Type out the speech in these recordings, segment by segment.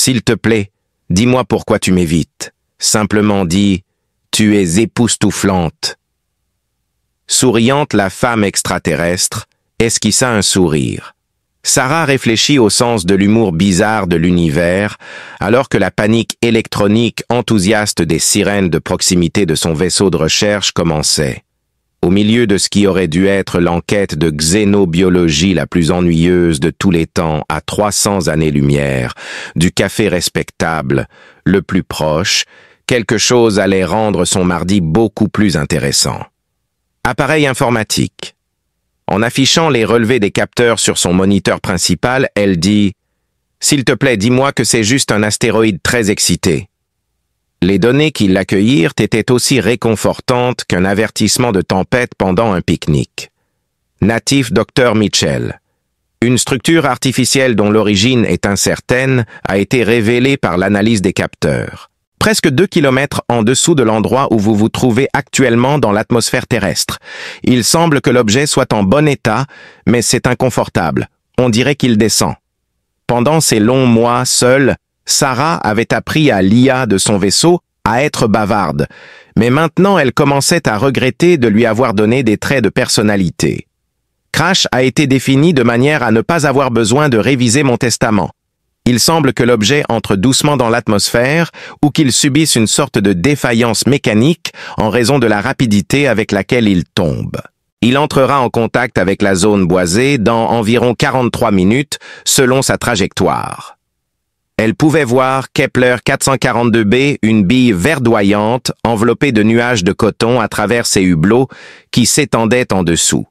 S'il te plaît, dis-moi pourquoi tu m'évites. Simplement dis, tu es époustouflante. » Souriante, la femme extraterrestre esquissa un sourire. Sarah réfléchit au sens de l'humour bizarre de l'univers, alors que la panique électronique enthousiaste des sirènes de proximité de son vaisseau de recherche commençait. Au milieu de ce qui aurait dû être l'enquête de xénobiologie la plus ennuyeuse de tous les temps à 300 années-lumière, du café respectable, le plus proche, quelque chose allait rendre son mardi beaucoup plus intéressant. Appareil informatique. En affichant les relevés des capteurs sur son moniteur principal, elle dit « S'il te plaît, dis-moi que c'est juste un astéroïde très excité. » Les données qui l'accueillirent étaient aussi réconfortantes qu'un avertissement de tempête pendant un pique-nique. Natif Dr. Mitchell. Une structure artificielle dont l'origine est incertaine a été révélée par l'analyse des capteurs. Presque 2 kilomètres en dessous de l'endroit où vous vous trouvez actuellement dans l'atmosphère terrestre. Il semble que l'objet soit en bon état, mais c'est inconfortable. On dirait qu'il descend. Pendant ces longs mois seuls, Sarah avait appris à l'IA de son vaisseau à être bavarde, mais maintenant elle commençait à regretter de lui avoir donné des traits de personnalité. Crash a été défini de manière à ne pas avoir besoin de réviser mon testament. Il semble que l'objet entre doucement dans l'atmosphère ou qu'il subisse une sorte de défaillance mécanique en raison de la rapidité avec laquelle il tombe. Il entrera en contact avec la zone boisée dans environ 43 minutes selon sa trajectoire. Elle pouvait voir Kepler 442b, une bille verdoyante enveloppée de nuages de coton à travers ses hublots qui s'étendaient en dessous.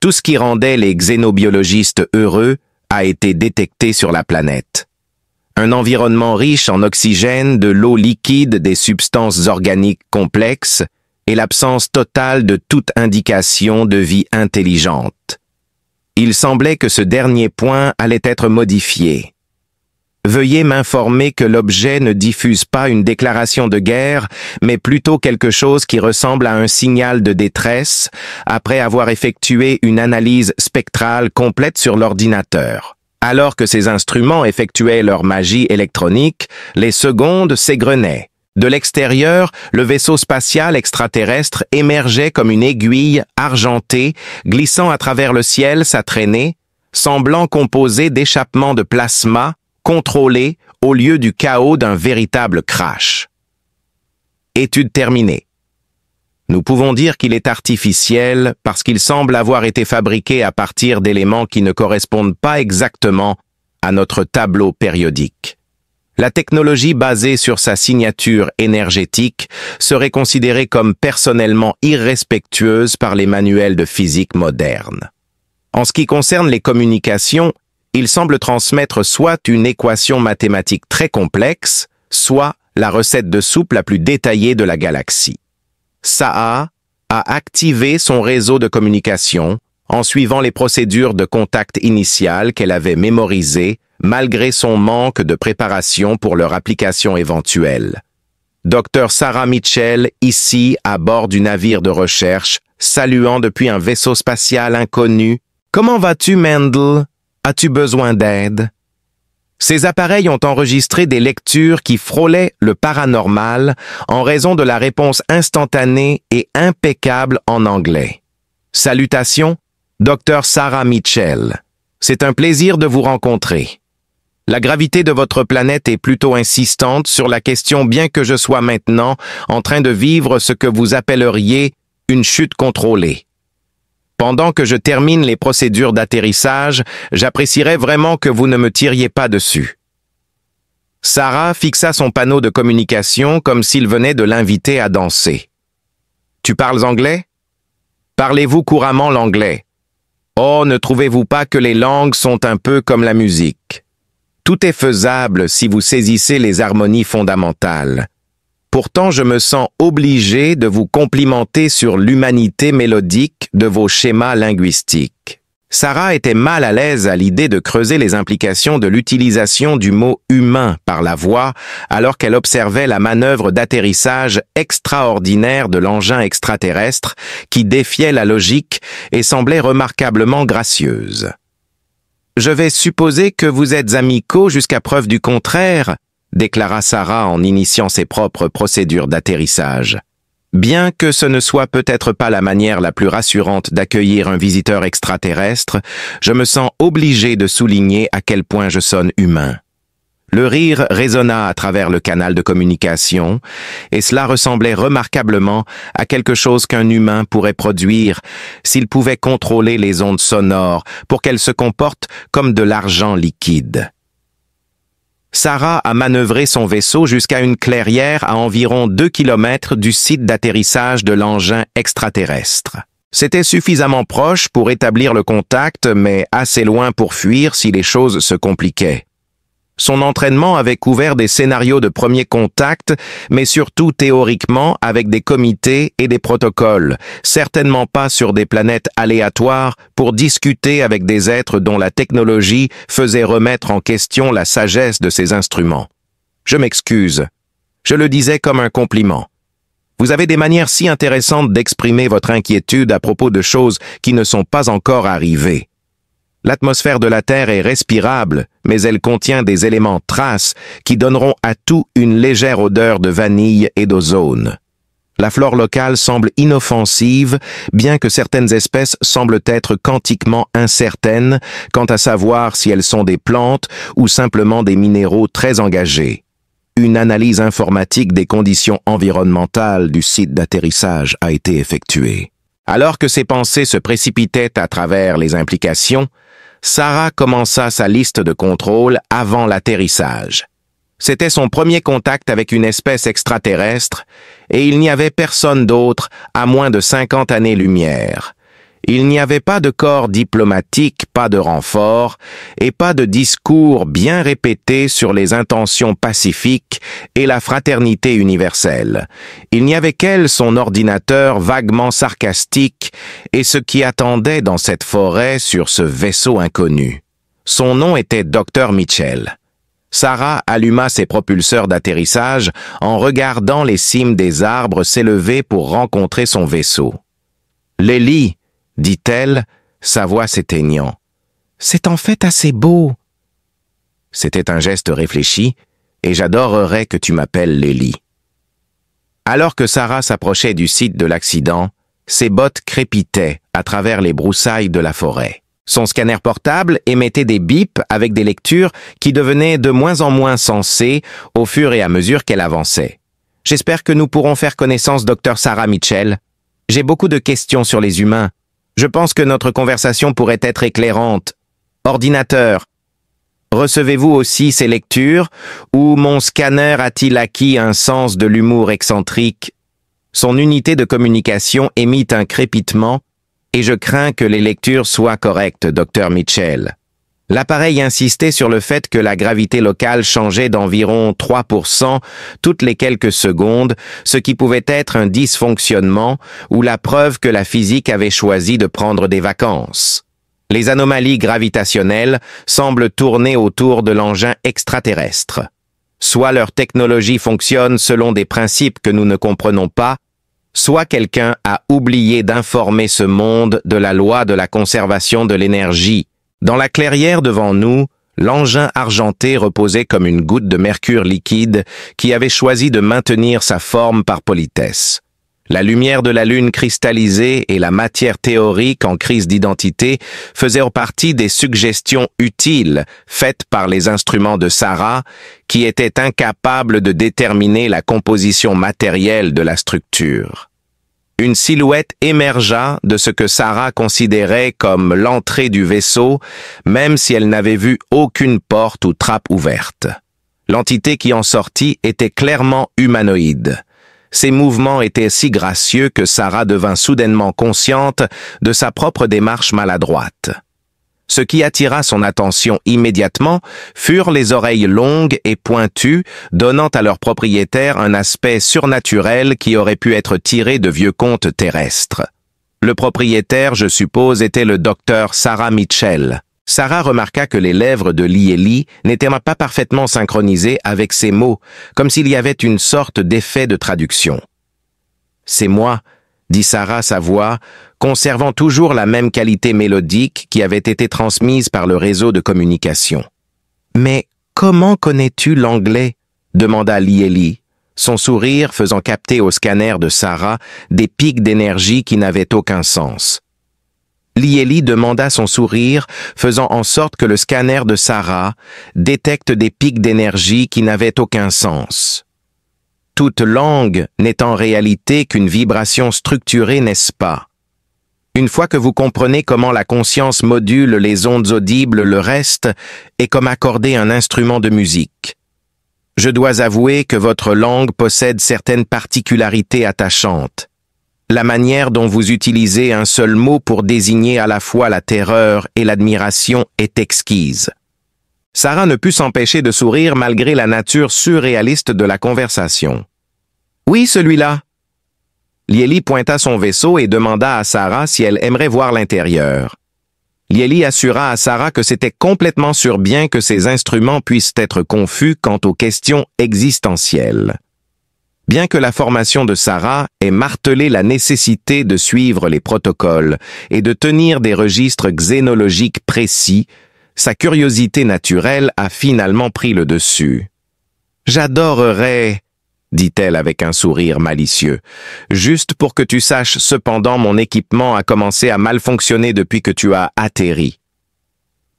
Tout ce qui rendait les xénobiologistes heureux a été détecté sur la planète. Un environnement riche en oxygène, de l'eau liquide, des substances organiques complexes et l'absence totale de toute indication de vie intelligente. Il semblait que ce dernier point allait être modifié. Veuillez m'informer que l'objet ne diffuse pas une déclaration de guerre, mais plutôt quelque chose qui ressemble à un signal de détresse, après avoir effectué une analyse spectrale complète sur l'ordinateur. Alors que ces instruments effectuaient leur magie électronique, les secondes s'égrenaient. De l'extérieur, le vaisseau spatial extraterrestre émergeait comme une aiguille argentée, glissant à travers le ciel sa traînée, semblant composé d'échappements de plasma, contrôlé au lieu du chaos d'un véritable crash. Étude terminée. Nous pouvons dire qu'il est artificiel parce qu'il semble avoir été fabriqué à partir d'éléments qui ne correspondent pas exactement à notre tableau périodique. La technologie basée sur sa signature énergétique serait considérée comme personnellement irrespectueuse par les manuels de physique modernes. En ce qui concerne les communications, il semble transmettre soit une équation mathématique très complexe, soit la recette de soupe la plus détaillée de la galaxie. Sa'a a activé son réseau de communication en suivant les procédures de contact initiales qu'elle avait mémorisées malgré son manque de préparation pour leur application éventuelle. Dr. Sarah Mitchell, ici à bord du navire de recherche, saluant depuis un vaisseau spatial inconnu. « Comment vas-tu, Mendel? As-tu besoin d'aide? » Ces appareils ont enregistré des lectures qui frôlaient le paranormal en raison de la réponse instantanée et impeccable en anglais. Salutations, Dr. Sarah Mitchell. C'est un plaisir de vous rencontrer. La gravité de votre planète est plutôt insistante sur la question, bien que je sois maintenant en train de vivre ce que vous appelleriez une chute contrôlée. Pendant que je termine les procédures d'atterrissage, j'apprécierais vraiment que vous ne me tiriez pas dessus. Sarah fixa son panneau de communication comme s'il venait de l'inviter à danser. Tu parles anglais? Parlez-vous couramment l'anglais? Oh, ne trouvez-vous pas que les langues sont un peu comme la musique? Tout est faisable si vous saisissez les harmonies fondamentales. Pourtant, je me sens obligé de vous complimenter sur l'humanité mélodique de vos schémas linguistiques. Sarah était mal à l'aise à l'idée de creuser les implications de l'utilisation du mot « humain » par la voix, alors qu'elle observait la manœuvre d'atterrissage extraordinaire de l'engin extraterrestre qui défiait la logique et semblait remarquablement gracieuse. Je vais supposer que vous êtes amicaux jusqu'à preuve du contraire, déclara Sarah en initiant ses propres procédures d'atterrissage. Bien que ce ne soit peut-être pas la manière la plus rassurante d'accueillir un visiteur extraterrestre, je me sens obligé de souligner à quel point je sonne humain. Le rire résonna à travers le canal de communication, et cela ressemblait remarquablement à quelque chose qu'un humain pourrait produire s'il pouvait contrôler les ondes sonores pour qu'elles se comportent comme de l'argent liquide. Sarah a manœuvré son vaisseau jusqu'à une clairière à environ 2 kilomètres du site d'atterrissage de l'engin extraterrestre. C'était suffisamment proche pour établir le contact, mais assez loin pour fuir si les choses se compliquaient. Son entraînement avait couvert des scénarios de premier contact, mais surtout théoriquement avec des comités et des protocoles, certainement pas sur des planètes aléatoires pour discuter avec des êtres dont la technologie faisait remettre en question la sagesse de ses instruments. Je m'excuse. Je le disais comme un compliment. Vous avez des manières si intéressantes d'exprimer votre inquiétude à propos de choses qui ne sont pas encore arrivées. L'atmosphère de la Terre est respirable, mais elle contient des éléments traces qui donneront à tout une légère odeur de vanille et d'ozone. La flore locale semble inoffensive, bien que certaines espèces semblent être quantiquement incertaines quant à savoir si elles sont des plantes ou simplement des minéraux très engagés. Une analyse informatique des conditions environnementales du site d'atterrissage a été effectuée. Alors que ses pensées se précipitaient à travers les implications, Sarah commença sa liste de contrôle avant l'atterrissage. C'était son premier contact avec une espèce extraterrestre et il n'y avait personne d'autre à moins de 50 années-lumière. Il n'y avait pas de corps diplomatique, pas de renfort et pas de discours bien répétés sur les intentions pacifiques et la fraternité universelle. Il n'y avait qu'elle, son ordinateur vaguement sarcastique et ce qui attendait dans cette forêt sur ce vaisseau inconnu. Son nom était Dr. Mitchell. Sarah alluma ses propulseurs d'atterrissage en regardant les cimes des arbres s'élever pour rencontrer son vaisseau. « Lily !» dit-elle, sa voix s'éteignant. « C'est en fait assez beau. » C'était un geste réfléchi, et j'adorerais que tu m'appelles Lily. Alors que Sarah s'approchait du site de l'accident, ses bottes crépitaient à travers les broussailles de la forêt. Son scanner portable émettait des bips avec des lectures qui devenaient de moins en moins sensées au fur et à mesure qu'elle avançait. « J'espère que nous pourrons faire connaissance, Dr. Sarah Mitchell. J'ai beaucoup de questions sur les humains. Je pense que notre conversation pourrait être éclairante. Ordinateur, recevez-vous aussi ces lectures ou mon scanner a-t-il acquis un sens de l'humour excentrique? » Son unité de communication émit un crépitement et je crains que les lectures soient correctes, Dr. Mitchell. L'appareil insistait sur le fait que la gravité locale changeait d'environ 3% toutes les quelques secondes, ce qui pouvait être un dysfonctionnement ou la preuve que la physique avait choisi de prendre des vacances. Les anomalies gravitationnelles semblent tourner autour de l'engin extraterrestre. Soit leur technologie fonctionne selon des principes que nous ne comprenons pas, soit quelqu'un a oublié d'informer ce monde de la loi de la conservation de l'énergie. Dans la clairière devant nous, l'engin argenté reposait comme une goutte de mercure liquide qui avait choisi de maintenir sa forme par politesse. La lumière de la lune cristallisée et la matière théorique en crise d'identité faisaient partie des suggestions utiles faites par les instruments de Sarah, qui étaient incapables de déterminer la composition matérielle de la structure. Une silhouette émergea de ce que Sarah considérait comme l'entrée du vaisseau, même si elle n'avait vu aucune porte ou trappe ouverte. L'entité qui en sortit était clairement humanoïde. Ses mouvements étaient si gracieux que Sarah devint soudainement consciente de sa propre démarche maladroite. Ce qui attira son attention immédiatement furent les oreilles longues et pointues, donnant à leur propriétaire un aspect surnaturel qui aurait pu être tiré de vieux contes terrestres. Le propriétaire, je suppose, était le docteur Sarah Mitchell. Sarah remarqua que les lèvres de Lily n'étaient pas parfaitement synchronisées avec ses mots, comme s'il y avait une sorte d'effet de traduction. « C'est moi, » dit Sarah, sa voix, conservant toujours la même qualité mélodique qui avait été transmise par le réseau de communication. « Mais comment connais-tu l'anglais » demanda Lieli, son sourire faisant capter au scanner de Sarah des pics d'énergie qui n'avaient aucun sens. Lieli demanda son sourire, faisant en sorte que le scanner de Sarah détecte des pics d'énergie qui n'avaient aucun sens. Toute langue n'est en réalité qu'une vibration structurée, n'est-ce pas? Une fois que vous comprenez comment la conscience module les ondes audibles, le reste est comme accorder un instrument de musique. Je dois avouer que votre langue possède certaines particularités attachantes. La manière dont vous utilisez un seul mot pour désigner à la fois la terreur et l'admiration est exquise. Sarah ne put s'empêcher de sourire malgré la nature surréaliste de la conversation. « Oui, celui-là. » Lieli pointa son vaisseau et demanda à Sarah si elle aimerait voir l'intérieur. Lieli assura à Sarah que c'était complètement sûr bien que ces instruments puissent être confus quant aux questions existentielles. Bien que la formation de Sarah ait martelé la nécessité de suivre les protocoles et de tenir des registres xénologiques précis, sa curiosité naturelle a finalement pris le dessus. « J'adorerais, » dit-elle avec un sourire malicieux, « juste pour que tu saches cependant mon équipement a commencé à mal fonctionner depuis que tu as atterri. »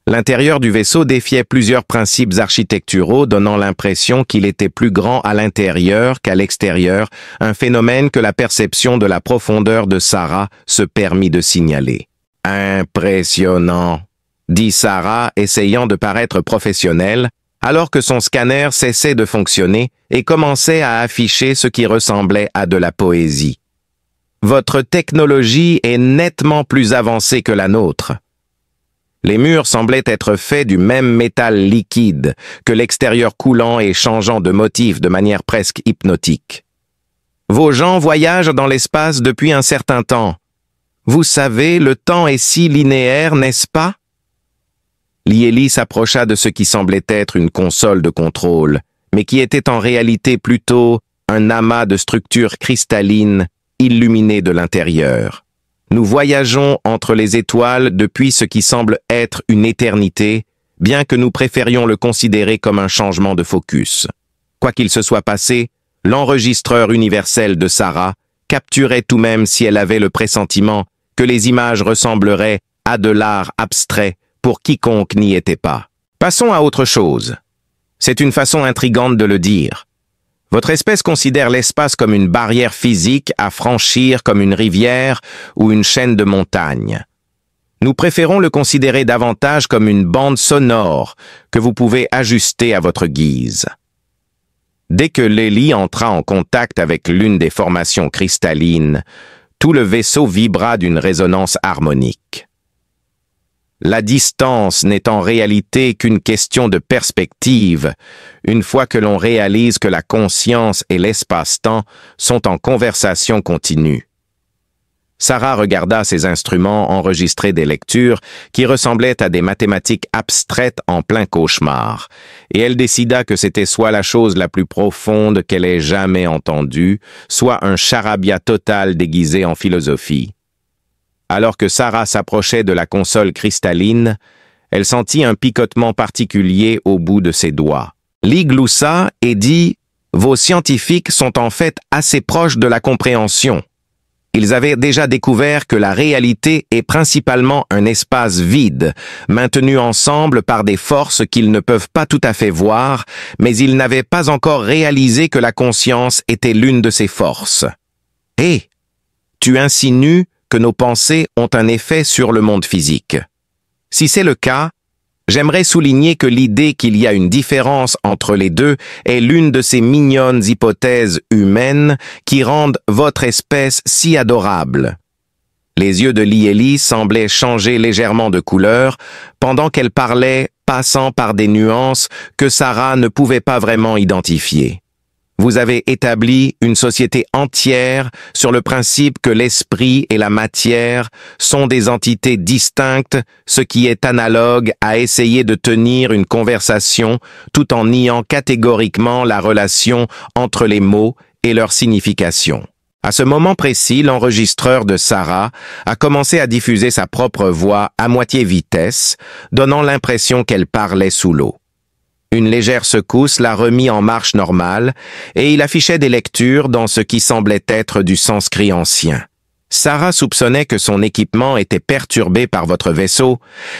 L'intérieur du vaisseau défiait plusieurs principes architecturaux donnant l'impression qu'il était plus grand à l'intérieur qu'à l'extérieur, un phénomène que la perception de la profondeur de Sarah se permit de signaler. « Impressionnant !» dit Sarah, essayant de paraître professionnelle, alors que son scanner cessait de fonctionner et commençait à afficher ce qui ressemblait à de la poésie. « Votre technologie est nettement plus avancée que la nôtre. » Les murs semblaient être faits du même métal liquide que l'extérieur coulant et changeant de motif de manière presque hypnotique. Vos gens voyagent dans l'espace depuis un certain temps. Vous savez, le temps est si linéaire, n'est-ce pas? Lieli s'approcha de ce qui semblait être une console de contrôle, mais qui était en réalité plutôt un amas de structures cristallines illuminées de l'intérieur. Nous voyageons entre les étoiles depuis ce qui semble être une éternité, bien que nous préférions le considérer comme un changement de focus. Quoi qu'il se soit passé, l'enregistreur universel de Sarah capturait tout de même si elle avait le pressentiment que les images ressembleraient à de l'art abstrait pour quiconque n'y était pas. Passons à autre chose. C'est une façon intrigante de le dire. Votre espèce considère l'espace comme une barrière physique à franchir comme une rivière ou une chaîne de montagnes. Nous préférons le considérer davantage comme une bande sonore que vous pouvez ajuster à votre guise. Dès que Lieli entra en contact avec l'une des formations cristallines, tout le vaisseau vibra d'une résonance harmonique. La distance n'est en réalité qu'une question de perspective, une fois que l'on réalise que la conscience et l'espace-temps sont en conversation continue. Sarah regarda ses instruments enregistrer des lectures qui ressemblaient à des mathématiques abstraites en plein cauchemar, et elle décida que c'était soit la chose la plus profonde qu'elle ait jamais entendue, soit un charabia total déguisé en philosophie. Alors que Sarah s'approchait de la console cristalline, elle sentit un picotement particulier au bout de ses doigts. Li gloussa et dit « Vos scientifiques sont en fait assez proches de la compréhension. Ils avaient déjà découvert que la réalité est principalement un espace vide, maintenu ensemble par des forces qu'ils ne peuvent pas tout à fait voir, mais ils n'avaient pas encore réalisé que la conscience était l'une de ces forces. Et tu insinues que nos pensées ont un effet sur le monde physique. Si c'est le cas, j'aimerais souligner que l'idée qu'il y a une différence entre les deux est l'une de ces mignonnes hypothèses humaines qui rendent votre espèce si adorable. Les yeux de Lieli semblaient changer légèrement de couleur pendant qu'elle parlait, passant par des nuances que Sarah ne pouvait pas vraiment identifier. Vous avez établi une société entière sur le principe que l'esprit et la matière sont des entités distinctes, ce qui est analogue à essayer de tenir une conversation tout en niant catégoriquement la relation entre les mots et leur signification. À ce moment précis, l'enregistreur de Sarah a commencé à diffuser sa propre voix à moitié vitesse, donnant l'impression qu'elle parlait sous l'eau. Une légère secousse l'a remis en marche normale et il affichait des lectures dans ce qui semblait être du sanskrit ancien. Sarah soupçonnait que son équipement était perturbé par votre vaisseau,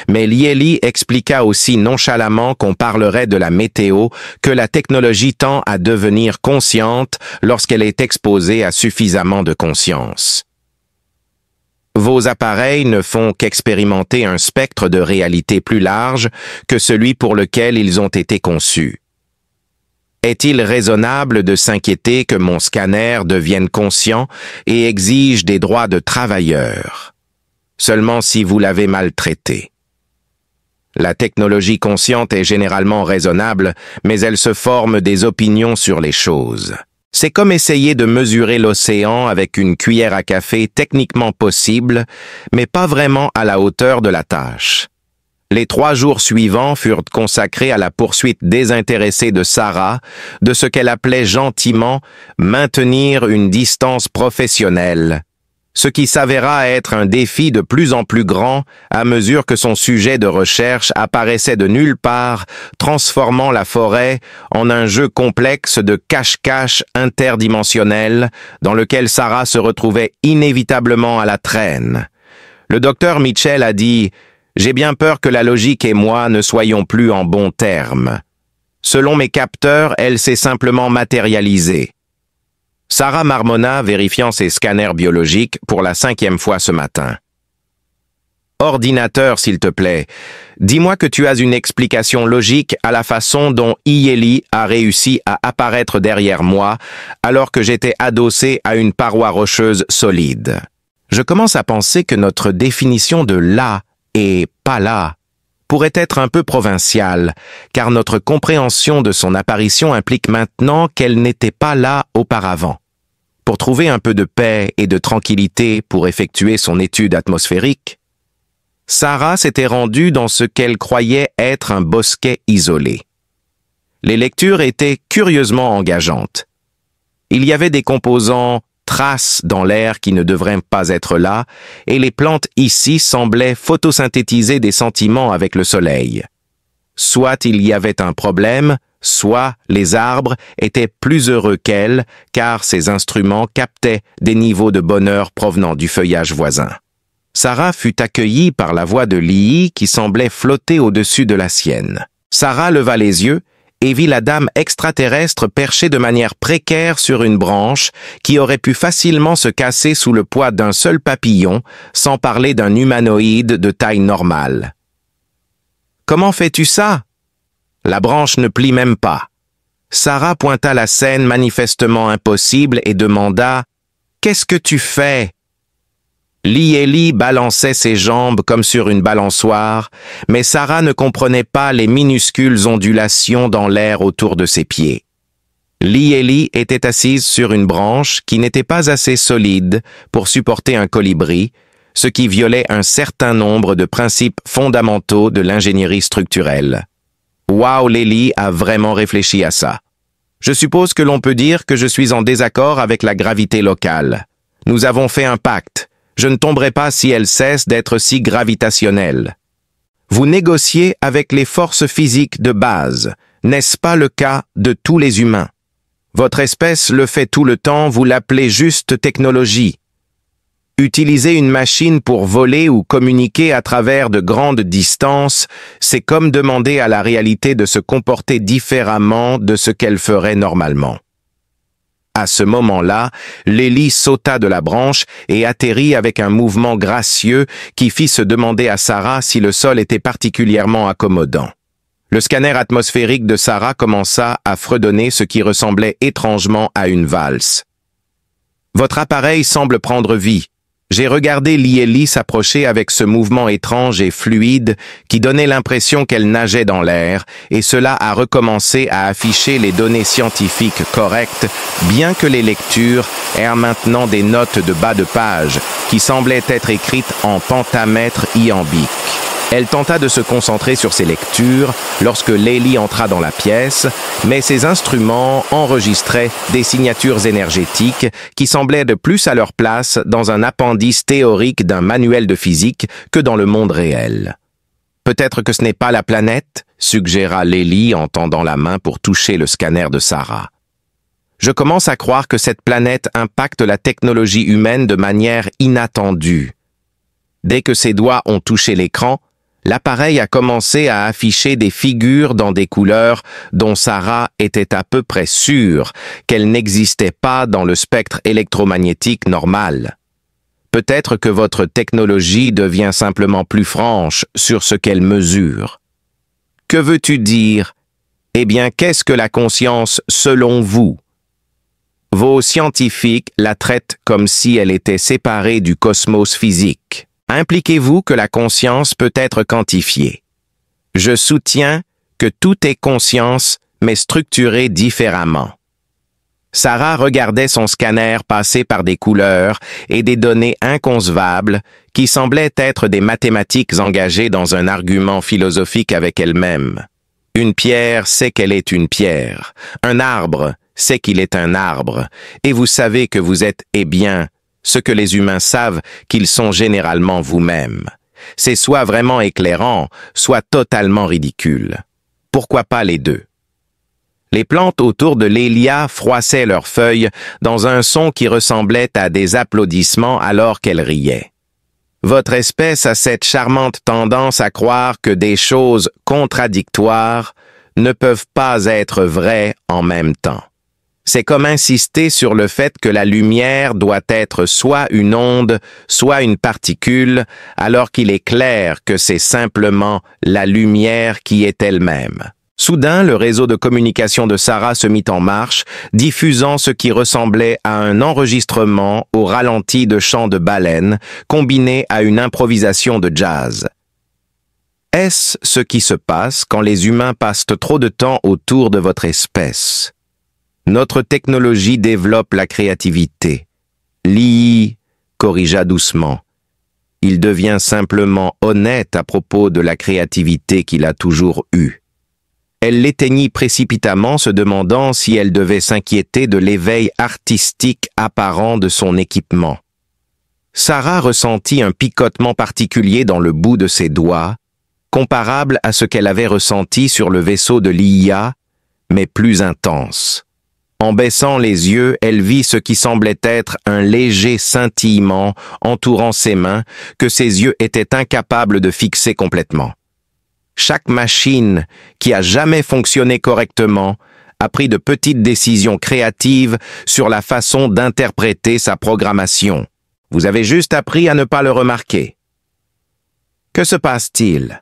mais Lieli expliqua aussi nonchalamment qu'on parlerait de la météo, que la technologie tend à devenir consciente lorsqu'elle est exposée à suffisamment de conscience. Vos appareils ne font qu'expérimenter un spectre de réalité plus large que celui pour lequel ils ont été conçus. Est-il raisonnable de s'inquiéter que mon scanner devienne conscient et exige des droits de travailleur? Seulement si vous l'avez maltraité. La technologie consciente est généralement raisonnable, mais elle se forme des opinions sur les choses. C'est comme essayer de mesurer l'océan avec une cuillère à café, techniquement possible, mais pas vraiment à la hauteur de la tâche. Les 3 jours suivants furent consacrés à la poursuite désintéressée de Sarah de ce qu'elle appelait gentiment « maintenir une distance professionnelle », ce qui s'avéra être un défi de plus en plus grand à mesure que son sujet de recherche apparaissait de nulle part, transformant la forêt en un jeu complexe de cache-cache interdimensionnel dans lequel Sarah se retrouvait inévitablement à la traîne. Le docteur Mitchell a dit « J'ai bien peur que la logique et moi ne soyons plus en bons termes. Selon mes capteurs, elle s'est simplement matérialisée. » Sarah marmonna, vérifiant ses scanners biologiques pour la 5e fois ce matin. « Ordinateur, s'il te plaît, dis-moi que tu as une explication logique à la façon dont Lieli a réussi à apparaître derrière moi alors que j'étais adossé à une paroi rocheuse solide. Je commence à penser que notre définition de « là » et « pas là » pourrait être un peu provinciale, car notre compréhension de son apparition implique maintenant qu'elle n'était pas là auparavant. Pour trouver un peu de paix et de tranquillité pour effectuer son étude atmosphérique, Sarah s'était rendue dans ce qu'elle croyait être un bosquet isolé. Les lectures étaient curieusement engageantes. Il y avait des composants traces dans l'air qui ne devraient pas être là, et les plantes ici semblaient photosynthétiser des sentiments avec le soleil. Soit il y avait un problème, soit les arbres étaient plus heureux qu'elles, car ces instruments captaient des niveaux de bonheur provenant du feuillage voisin. Sarah fut accueillie par la voix de Lee qui semblait flotter au-dessus de la sienne. Sarah leva les yeux et vit la dame extraterrestre perchée de manière précaire sur une branche qui aurait pu facilement se casser sous le poids d'un seul papillon, sans parler d'un humanoïde de taille normale. « Comment fais-tu ça ?» La branche ne plie même pas. Sarah pointa la scène manifestement impossible et demanda « Qu'est-ce que tu fais ?» Lieli balançait ses jambes comme sur une balançoire, mais Sarah ne comprenait pas les minuscules ondulations dans l'air autour de ses pieds. Lieli était assise sur une branche qui n'était pas assez solide pour supporter un colibri, ce qui violait un certain nombre de principes fondamentaux de l'ingénierie structurelle. Wow, Lieli a vraiment réfléchi à ça. Je suppose que l'on peut dire que je suis en désaccord avec la gravité locale. Nous avons fait un pacte. Je ne tomberai pas si elle cesse d'être si gravitationnelle. Vous négociez avec les forces physiques de base, n'est-ce pas le cas de tous les humains? Votre espèce le fait tout le temps, vous l'appelez juste technologie. Utiliser une machine pour voler ou communiquer à travers de grandes distances, c'est comme demander à la réalité de se comporter différemment de ce qu'elle ferait normalement. À ce moment-là, Lieli sauta de la branche et atterrit avec un mouvement gracieux qui fit se demander à Sarah si le sol était particulièrement accommodant. Le scanner atmosphérique de Sarah commença à fredonner ce qui ressemblait étrangement à une valse. « Votre appareil semble prendre vie. J'ai regardé Lieli s'approcher avec ce mouvement étrange et fluide qui donnait l'impression qu'elle nageait dans l'air, et cela a recommencé à afficher les données scientifiques correctes, bien que les lectures aient maintenant des notes de bas de page qui semblaient être écrites en pentamètre iambique. Elle tenta de se concentrer sur ses lectures lorsque Layli entra dans la pièce, mais ses instruments enregistraient des signatures énergétiques qui semblaient de plus à leur place dans un appendice théorique d'un manuel de physique que dans le monde réel. « Peut-être que ce n'est pas la planète ?» suggéra Layli en tendant la main pour toucher le scanner de Sarah. « Je commence à croire que cette planète impacte la technologie humaine de manière inattendue. » Dès que ses doigts ont touché l'écran, l'appareil a commencé à afficher des figures dans des couleurs dont Sarah était à peu près sûre qu'elles n'existaient pas dans le spectre électromagnétique normal. Peut-être que votre technologie devient simplement plus franche sur ce qu'elle mesure. Que veux-tu dire? Eh bien, qu'est-ce que la conscience selon vous? Vos scientifiques la traitent comme si elle était séparée du cosmos physique. Impliquez-vous que la conscience peut être quantifiée. Je soutiens que tout est conscience, mais structuré différemment. Sarah regardait son scanner passer par des couleurs et des données inconcevables qui semblaient être des mathématiques engagées dans un argument philosophique avec elle-même. Une pierre sait qu'elle est une pierre. Un arbre sait qu'il est un arbre. Et vous savez que vous êtes, eh bien, ce que les humains savent qu'ils sont généralement vous-même. C'est soit vraiment éclairant, soit totalement ridicule. Pourquoi pas les deux? Les plantes autour de Lélia froissaient leurs feuilles dans un son qui ressemblait à des applaudissements alors qu'elles riaient. Votre espèce a cette charmante tendance à croire que des choses contradictoires ne peuvent pas être vraies en même temps. C'est comme insister sur le fait que la lumière doit être soit une onde, soit une particule, alors qu'il est clair que c'est simplement la lumière qui est elle-même. Soudain, le réseau de communication de Sarah se mit en marche, diffusant ce qui ressemblait à un enregistrement au ralenti de chants de baleines, combiné à une improvisation de jazz. Est-ce ce qui se passe quand les humains passent trop de temps autour de votre espèce? Notre technologie développe la créativité. L'II corrigea doucement. Il devient simplement honnête à propos de la créativité qu'il a toujours eue. Elle l'éteignit précipitamment, se demandant si elle devait s'inquiéter de l'éveil artistique apparent de son équipement. Sarah ressentit un picotement particulier dans le bout de ses doigts, comparable à ce qu'elle avait ressenti sur le vaisseau de l'IA, mais plus intense. En baissant les yeux, elle vit ce qui semblait être un léger scintillement entourant ses mains que ses yeux étaient incapables de fixer complètement. Chaque machine qui a jamais fonctionné correctement a pris de petites décisions créatives sur la façon d'interpréter sa programmation. Vous avez juste appris à ne pas le remarquer. Que se passe-t-il?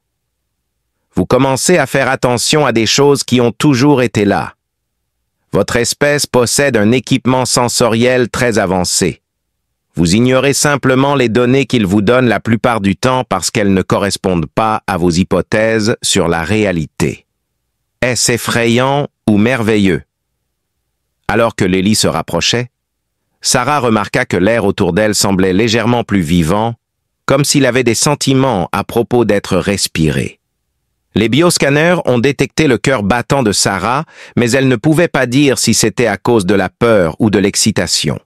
Vous commencez à faire attention à des choses qui ont toujours été là. Votre espèce possède un équipement sensoriel très avancé. Vous ignorez simplement les données qu'il vous donne la plupart du temps parce qu'elles ne correspondent pas à vos hypothèses sur la réalité. Est-ce effrayant ou merveilleux? Alors que Layli se rapprochait, Sarah remarqua que l'air autour d'elle semblait légèrement plus vivant, comme s'il avait des sentiments à propos d'être respiré. Les bioscanners ont détecté le cœur battant de Sarah, mais elle ne pouvait pas dire si c'était à cause de la peur ou de l'excitation.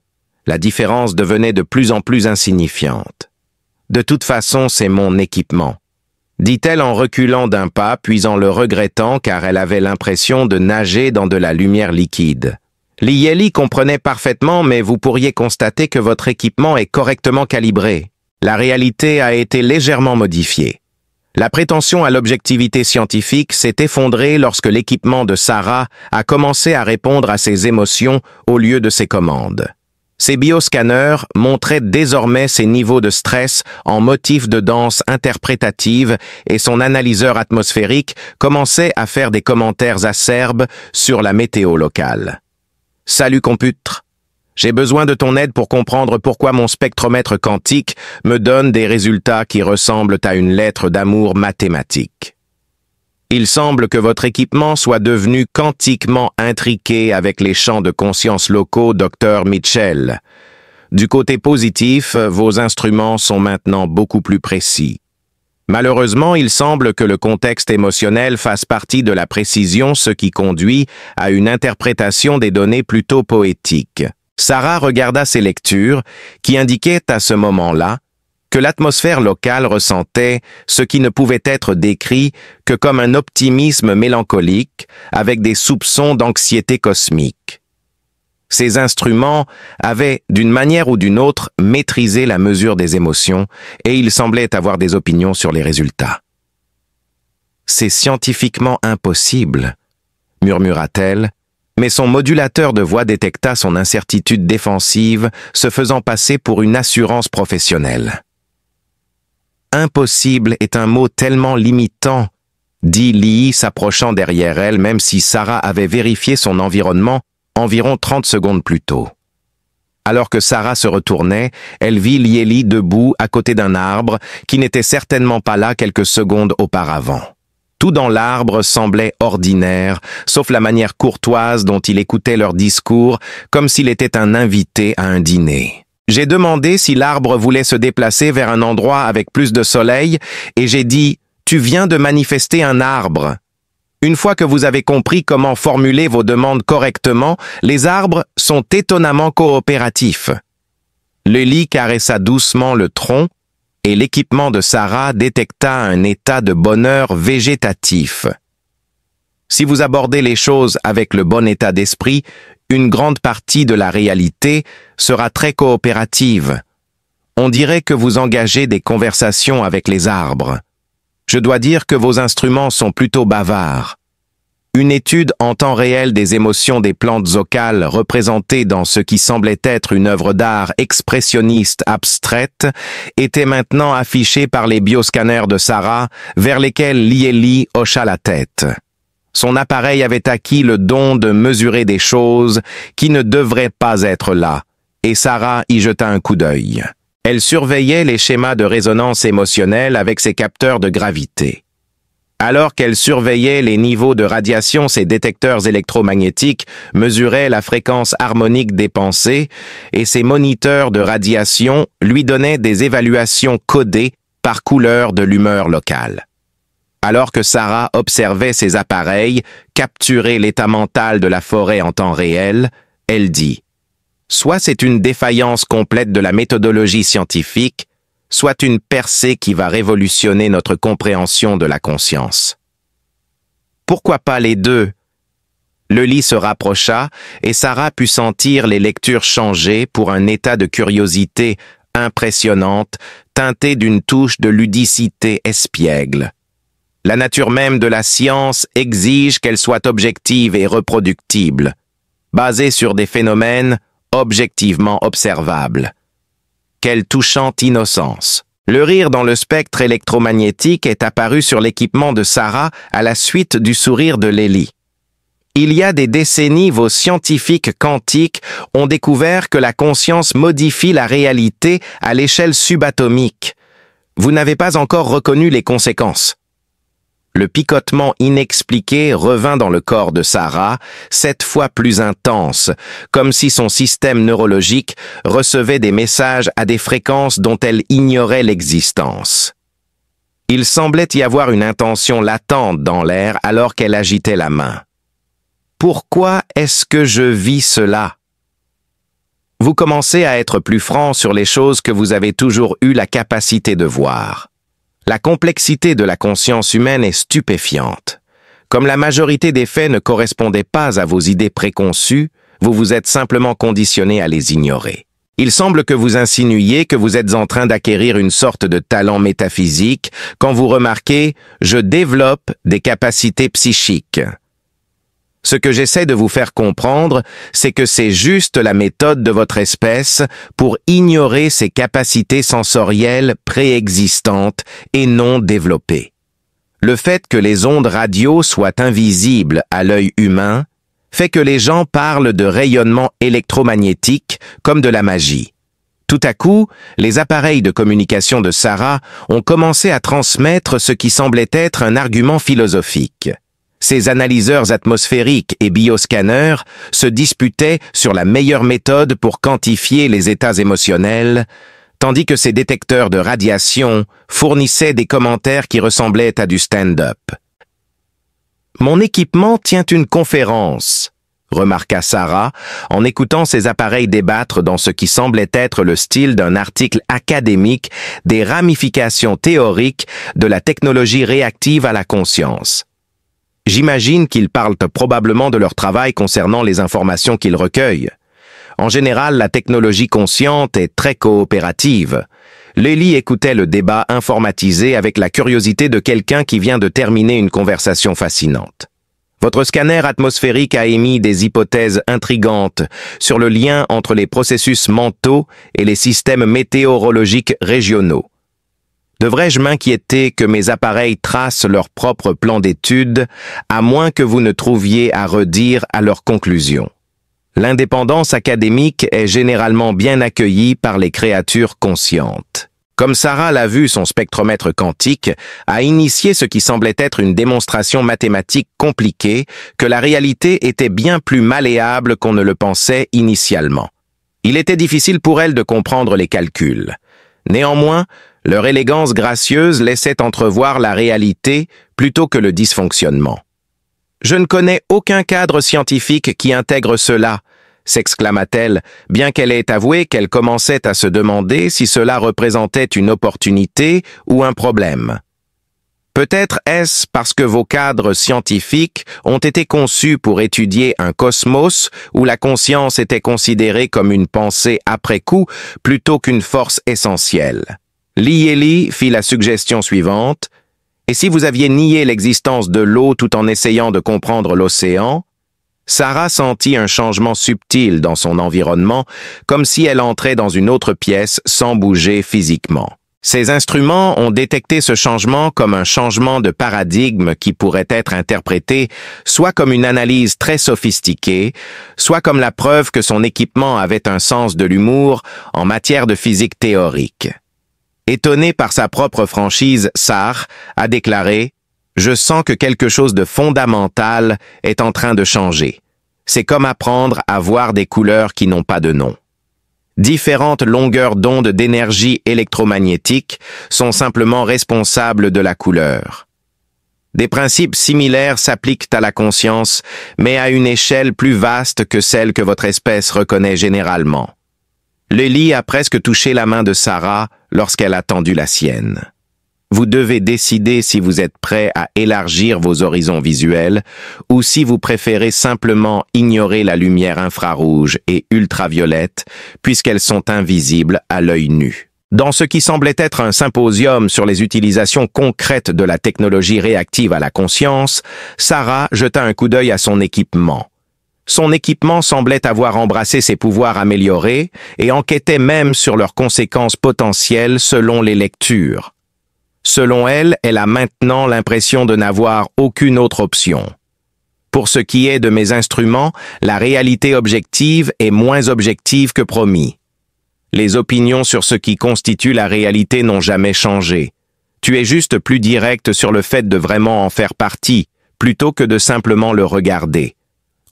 La différence devenait de plus en plus insignifiante. « De toute façon, c'est mon équipement », dit-elle en reculant d'un pas, puis en le regrettant car elle avait l'impression de nager dans de la lumière liquide. Layli comprenait parfaitement, mais vous pourriez constater que votre équipement est correctement calibré. La réalité a été légèrement modifiée. La prétention à l'objectivité scientifique s'est effondrée lorsque l'équipement de Sarah a commencé à répondre à ses émotions au lieu de ses commandes. Ses bioscanners montraient désormais ses niveaux de stress en motifs de danse interprétative et son analyseur atmosphérique commençait à faire des commentaires acerbes sur la météo locale. « Salut computre, j'ai besoin de ton aide pour comprendre pourquoi mon spectromètre quantique me donne des résultats qui ressemblent à une lettre d'amour mathématique. Il semble que votre équipement soit devenu quantiquement intriqué avec les champs de conscience locaux, Dr. Mitchell. Du côté positif, vos instruments sont maintenant beaucoup plus précis. Malheureusement, il semble que le contexte émotionnel fasse partie de la précision, ce qui conduit à une interprétation des données plutôt poétique. Sarah regarda ses lectures, qui indiquaient à ce moment-là que l'atmosphère locale ressentait ce qui ne pouvait être décrit que comme un optimisme mélancolique avec des soupçons d'anxiété cosmique. Ces instruments avaient, d'une manière ou d'une autre, maîtrisé la mesure des émotions et ils semblaient avoir des opinions sur les résultats. « C'est scientifiquement impossible », murmura-t-elle, mais son modulateur de voix détecta son incertitude défensive, se faisant passer pour une assurance professionnelle. « Impossible est un mot tellement limitant », dit Lee s'approchant derrière elle, même si Sarah avait vérifié son environnement environ 30 secondes plus tôt. Alors que Sarah se retournait, elle vit Lieli debout à côté d'un arbre qui n'était certainement pas là quelques secondes auparavant. Tout dans l'arbre semblait ordinaire, sauf la manière courtoise dont il écoutait leur discours, comme s'il était un invité à un dîner. J'ai demandé si l'arbre voulait se déplacer vers un endroit avec plus de soleil, et j'ai dit « Tu viens de manifester un arbre ». Une fois que vous avez compris comment formuler vos demandes correctement, les arbres sont étonnamment coopératifs. Lieli caressa doucement le tronc et l'équipement de Sarah détecta un état de bonheur végétatif. Si vous abordez les choses avec le bon état d'esprit, une grande partie de la réalité sera très coopérative. On dirait que vous engagez des conversations avec les arbres. Je dois dire que vos instruments sont plutôt bavards. Une étude en temps réel des émotions des plantes vocales représentées dans ce qui semblait être une œuvre d'art expressionniste abstraite était maintenant affichée par les bioscanners de Sarah, vers lesquels Lieli hocha la tête. Son appareil avait acquis le don de mesurer des choses qui ne devraient pas être là, et Sarah y jeta un coup d'œil. Elle surveillait les schémas de résonance émotionnelle avec ses capteurs de gravité. Alors qu'elle surveillait les niveaux de radiation, ses détecteurs électromagnétiques mesuraient la fréquence harmonique des pensées et ses moniteurs de radiation lui donnaient des évaluations codées par couleur de l'humeur locale. Alors que Sarah observait ses appareils capturer l'état mental de la forêt en temps réel, elle dit « Soit c'est une défaillance complète de la méthodologie scientifique, soit une percée qui va révolutionner notre compréhension de la conscience. » Pourquoi pas les deux? Lieli se rapprocha et Sarah put sentir les lectures changer pour un état de curiosité impressionnante, teinté d'une touche de ludicité espiègle. La nature même de la science exige qu'elle soit objective et reproductible, basée sur des phénomènes objectivement observables. Quelle touchante innocence! Le rire dans le spectre électromagnétique est apparu sur l'équipement de Sarah à la suite du sourire de Lieli. Il y a des décennies, vos scientifiques quantiques ont découvert que la conscience modifie la réalité à l'échelle subatomique. Vous n'avez pas encore reconnu les conséquences. Le picotement inexpliqué revint dans le corps de Sarah, 7 fois plus intense, comme si son système neurologique recevait des messages à des fréquences dont elle ignorait l'existence. Il semblait y avoir une intention latente dans l'air alors qu'elle agitait la main. Pourquoi est-ce que je vis cela? Vous commencez à être plus franc sur les choses que vous avez toujours eu la capacité de voir. La complexité de la conscience humaine est stupéfiante. Comme la majorité des faits ne correspondaient pas à vos idées préconçues, vous vous êtes simplement conditionné à les ignorer. Il semble que vous insinuiez que vous êtes en train d'acquérir une sorte de talent métaphysique quand vous remarquez « je développe des capacités psychiques ». Ce que j'essaie de vous faire comprendre, c'est que c'est juste la méthode de votre espèce pour ignorer ses capacités sensorielles préexistantes et non développées. Le fait que les ondes radio soient invisibles à l'œil humain fait que les gens parlent de rayonnement électromagnétique comme de la magie. Tout à coup, les appareils de communication de Sarah ont commencé à transmettre ce qui semblait être un argument philosophique. Ces analyseurs atmosphériques et bioscanners se disputaient sur la meilleure méthode pour quantifier les états émotionnels, tandis que ses détecteurs de radiation fournissaient des commentaires qui ressemblaient à du stand-up. « Mon équipement tient une conférence », remarqua Sarah en écoutant ses appareils débattre dans ce qui semblait être le style d'un article académique des ramifications théoriques de la technologie réactive à la conscience. J'imagine qu'ils parlent probablement de leur travail concernant les informations qu'ils recueillent. En général, la technologie consciente est très coopérative. Lily écoutait le débat informatisé avec la curiosité de quelqu'un qui vient de terminer une conversation fascinante. Votre scanner atmosphérique a émis des hypothèses intrigantes sur le lien entre les processus mentaux et les systèmes météorologiques régionaux. Devrais-je m'inquiéter que mes appareils tracent leur propre plan d'étude, à moins que vous ne trouviez à redire à leurs conclusions? L'indépendance académique est généralement bien accueillie par les créatures conscientes. Comme Sarah l'a vu, son spectromètre quantique a initié ce qui semblait être une démonstration mathématique compliquée, que la réalité était bien plus malléable qu'on ne le pensait initialement. Il était difficile pour elle de comprendre les calculs. Néanmoins, leur élégance gracieuse laissait entrevoir la réalité plutôt que le dysfonctionnement. « Je ne connais aucun cadre scientifique qui intègre cela », s'exclama-t-elle, bien qu'elle ait avoué qu'elle commençait à se demander si cela représentait une opportunité ou un problème. Peut-être est-ce parce que vos cadres scientifiques ont été conçus pour étudier un cosmos où la conscience était considérée comme une pensée après coup plutôt qu'une force essentielle. Lily fit la suggestion suivante. Et si vous aviez nié l'existence de l'eau tout en essayant de comprendre l'océan? Sarah sentit un changement subtil dans son environnement, comme si elle entrait dans une autre pièce sans bouger physiquement. Ces instruments ont détecté ce changement comme un changement de paradigme qui pourrait être interprété soit comme une analyse très sophistiquée, soit comme la preuve que son équipement avait un sens de l'humour en matière de physique théorique. Étonné par sa propre franchise, Sarah a déclaré « Je sens que quelque chose de fondamental est en train de changer. C'est comme apprendre à voir des couleurs qui n'ont pas de nom. » Différentes longueurs d'onde d'énergie électromagnétique sont simplement responsables de la couleur. Des principes similaires s'appliquent à la conscience, mais à une échelle plus vaste que celle que votre espèce reconnaît généralement. Lily a presque touché la main de Sarah lorsqu'elle a tendu la sienne. Vous devez décider si vous êtes prêt à élargir vos horizons visuels ou si vous préférez simplement ignorer la lumière infrarouge et ultraviolette puisqu'elles sont invisibles à l'œil nu. Dans ce qui semblait être un symposium sur les utilisations concrètes de la technologie réactive à la conscience, Sarah jeta un coup d'œil à son équipement. Son équipement semblait avoir embrassé ses pouvoirs améliorés et enquêtait même sur leurs conséquences potentielles selon les lectures. Selon elle, elle a maintenant l'impression de n'avoir aucune autre option. Pour ce qui est de mes instruments, la réalité objective est moins objective que promis. Les opinions sur ce qui constitue la réalité n'ont jamais changé. Tu es juste plus direct sur le fait de vraiment en faire partie, plutôt que de simplement le regarder.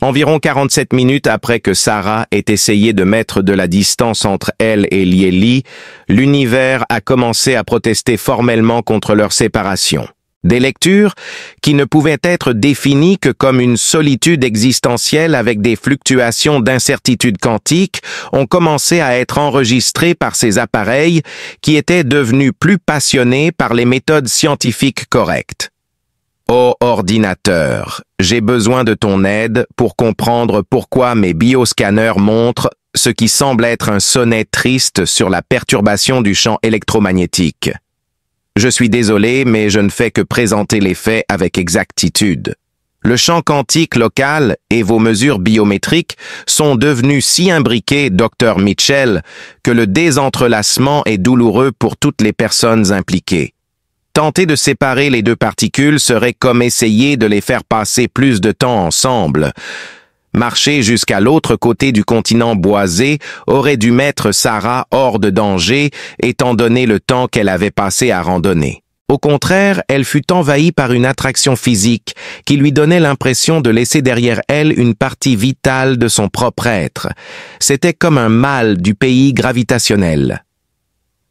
Environ 47 minutes après que Sarah ait essayé de mettre de la distance entre elle et Lily, l'univers a commencé à protester formellement contre leur séparation. Des lectures qui ne pouvaient être définies que comme une solitude existentielle avec des fluctuations d'incertitude quantique ont commencé à être enregistrées par ces appareils qui étaient devenus plus passionnés par les méthodes scientifiques correctes. Ô ordinateur, j'ai besoin de ton aide pour comprendre pourquoi mes bioscanners montrent ce qui semble être un sonnet triste sur la perturbation du champ électromagnétique. Je suis désolé, mais je ne fais que présenter les faits avec exactitude. Le champ quantique local et vos mesures biométriques sont devenus si imbriqués, Dr Mitchell, que le désentrelacement est douloureux pour toutes les personnes impliquées. Tenter de séparer les deux particules serait comme essayer de les faire passer plus de temps ensemble. Marcher jusqu'à l'autre côté du continent boisé aurait dû mettre Sarah hors de danger, étant donné le temps qu'elle avait passé à randonner. Au contraire, elle fut envahie par une attraction physique qui lui donnait l'impression de laisser derrière elle une partie vitale de son propre être. C'était comme un mal du pays gravitationnel.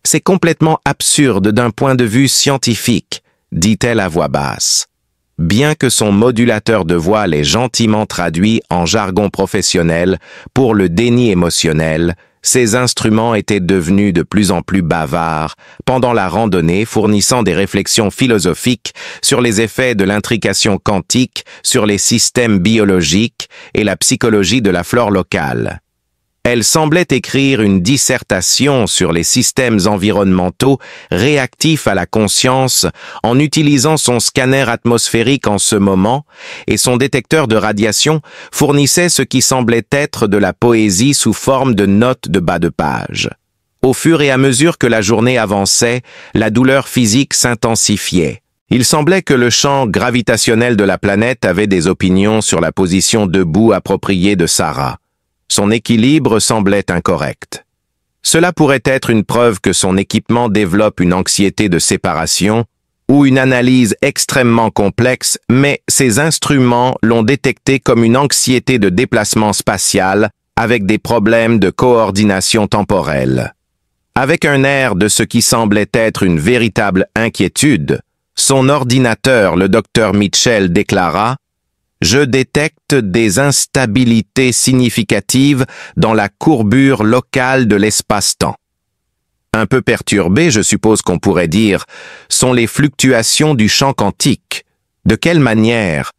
C'est complètement absurde d'un point de vue scientifique, dit-elle à voix basse. Bien que son modulateur de voix l'ait gentiment traduit en jargon professionnel pour le déni émotionnel, ces instruments étaient devenus de plus en plus bavards pendant la randonnée, fournissant des réflexions philosophiques sur les effets de l'intrication quantique sur les systèmes biologiques et la psychologie de la flore locale. Elle semblait écrire une dissertation sur les systèmes environnementaux réactifs à la conscience en utilisant son scanner atmosphérique en ce moment, et son détecteur de radiation fournissait ce qui semblait être de la poésie sous forme de notes de bas de page. Au fur et à mesure que la journée avançait, la douleur physique s'intensifiait. Il semblait que le champ gravitationnel de la planète avait des opinions sur la position debout appropriée de Sarah. Son équilibre semblait incorrect. Cela pourrait être une preuve que son équipement développe une anxiété de séparation ou une analyse extrêmement complexe, mais ces instruments l'ont détecté comme une anxiété de déplacement spatial avec des problèmes de coordination temporelle. Avec un air de ce qui semblait être une véritable inquiétude, son ordinateur, le docteur Mitchell, déclara: Je détecte des instabilités significatives dans la courbure locale de l'espace-temps. Un peu perturbé, je suppose qu'on pourrait dire, sont les fluctuations du champ quantique. De quelle manière?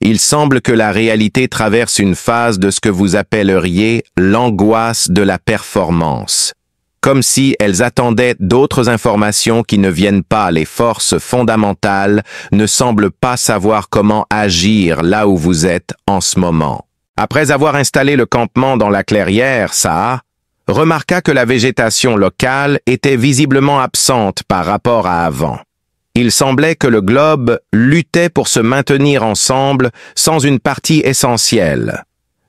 Il semble que la réalité traverse une phase de ce que vous appelleriez l'angoisse de la performance. Comme si elles attendaient d'autres informations qui ne viennent pas. Les forces fondamentales ne semblent pas savoir comment agir là où vous êtes en ce moment. Après avoir installé le campement dans la clairière, Sarah remarqua que la végétation locale était visiblement absente par rapport à avant. Il semblait que le globe luttait pour se maintenir ensemble sans une partie essentielle.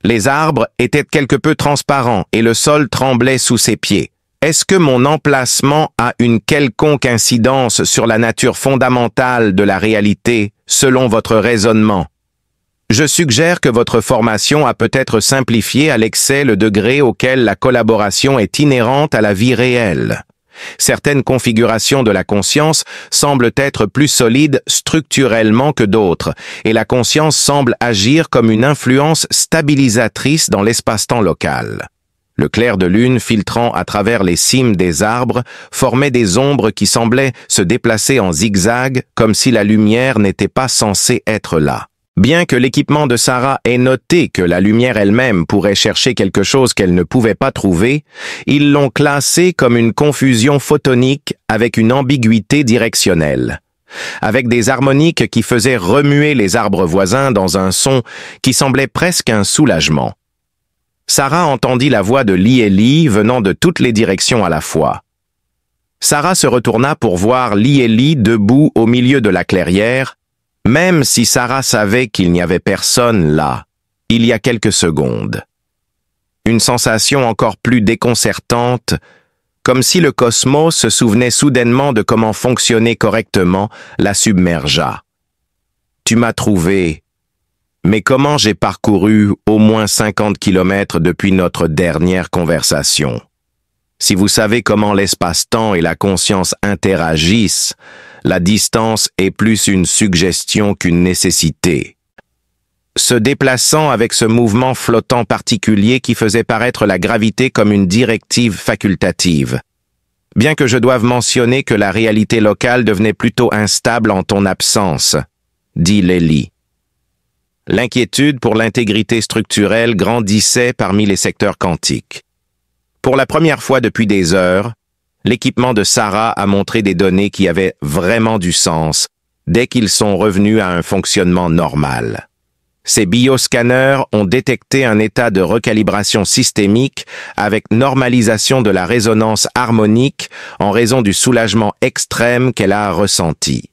Les arbres étaient quelque peu transparents et le sol tremblait sous ses pieds. Est-ce que mon emplacement a une quelconque incidence sur la nature fondamentale de la réalité, selon votre raisonnement? Je suggère que votre formation a peut-être simplifié à l'excès le degré auquel la collaboration est inhérente à la vie réelle. Certaines configurations de la conscience semblent être plus solides structurellement que d'autres, et la conscience semble agir comme une influence stabilisatrice dans l'espace-temps local. Le clair de lune filtrant à travers les cimes des arbres formait des ombres qui semblaient se déplacer en zigzag comme si la lumière n'était pas censée être là. Bien que l'équipement de Sarah ait noté que la lumière elle-même pourrait chercher quelque chose qu'elle ne pouvait pas trouver, ils l'ont classée comme une confusion photonique avec une ambiguïté directionnelle, avec des harmoniques qui faisaient remuer les arbres voisins dans un son qui semblait presque un soulagement. Sarah entendit la voix de Lieli venant de toutes les directions à la fois. Sarah se retourna pour voir Lieli debout au milieu de la clairière, même si Sarah savait qu'il n'y avait personne là, il y a quelques secondes. Une sensation encore plus déconcertante, comme si le cosmos se souvenait soudainement de comment fonctionner correctement, la submergea. « Tu m'as trouvé. Mais comment j'ai parcouru au moins 50 kilomètres depuis notre dernière conversation? Si vous savez comment l'espace-temps et la conscience interagissent, la distance est plus une suggestion qu'une nécessité. Se déplaçant avec ce mouvement flottant particulier qui faisait paraître la gravité comme une directive facultative. Bien que je doive mentionner que la réalité locale devenait plutôt instable en ton absence, dit Lieli. L'inquiétude pour l'intégrité structurelle grandissait parmi les secteurs quantiques. Pour la première fois depuis des heures, l'équipement de Sarah a montré des données qui avaient vraiment du sens dès qu'ils sont revenus à un fonctionnement normal. Ces bioscanners ont détecté un état de recalibration systémique avec normalisation de la résonance harmonique en raison du soulagement extrême qu'elle a ressenti.